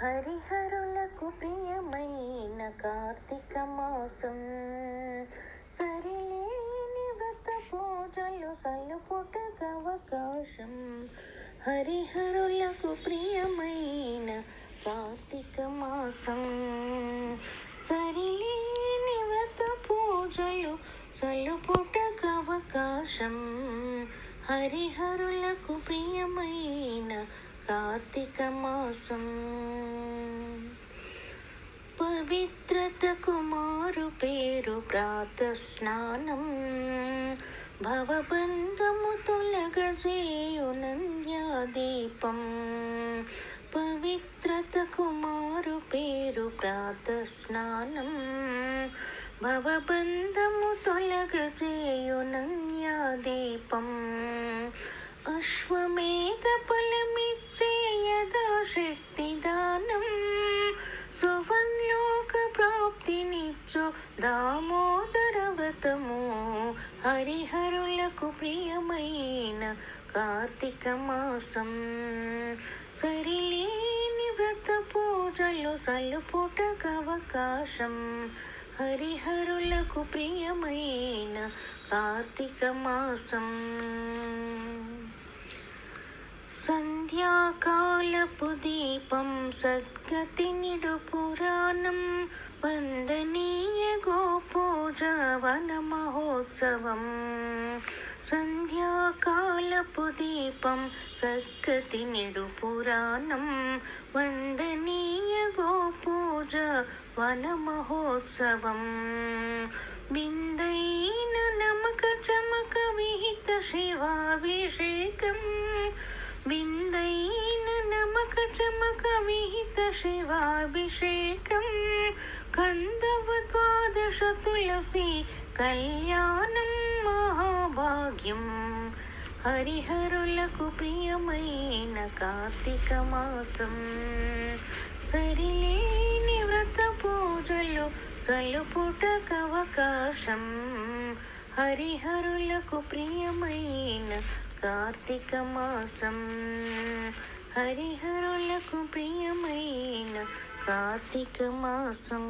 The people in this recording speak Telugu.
హరిహరులకు ప్రియమైన కార్తీక మాసం, సరిలేని వ్రత పూజలు సలుపుటకు అవకాశం. హరిహరులకు ప్రియమైన కార్తీక మాసం, సరిలేని వ్రత పూజలు సలుపుటకు అవకాశం. హరిహరులకు ప్రియమైన కార్తీక మాసం, పవిత్రతకు మారు పేరు ప్రాతస్నానం. భవబంధము తొలగజేయు నంద్యాదీపం. పవిత్రతకు మారు పేరు ప్రాతస్నానం. భవబంధము తొలగజేయు నంద్యాదీపం. అశ్వమేధ ఫలమిచ్చే యథాశక్తి దానం. సువర్లోక ప్రాప్తినిచ్చు దామోదర వ్రతము. హరిహరులకు ప్రియమైన కార్తీక మాసం, సరిలేని వ్రత పూజలు సలుపుటకు అవకాశం. హరిహరులకు ప్రియమైన కార్తీక మాసం, సంధ్యాకాలపు దీపం సద్గతి నిడు పురాణం. వందనీయ గోపూజ వన మహోత్సవం. సంధ్యాకాలపు దీపం సద్గతి నిడు పురాణం. వందనీయ గోపూజ వన మహోత్సవం. బిందైన నమక చమక విహిత శివాభిషేకం. బిందైన నమక చమక విహిత శివాభిషేకం. కందవ ద్వాదశ తులసి కళ్యాణం మహాభాగ్యం. హరిహరులకు ప్రియమైన కార్తీక మాసం, సరిలేని వ్రత పూజలు సలుపుటకు అవకాశం. హరిహరులకు ప్రియమైన కార్తీక మాసం, హరిహరులకు ప్రియమైన కార్తీక మాసం.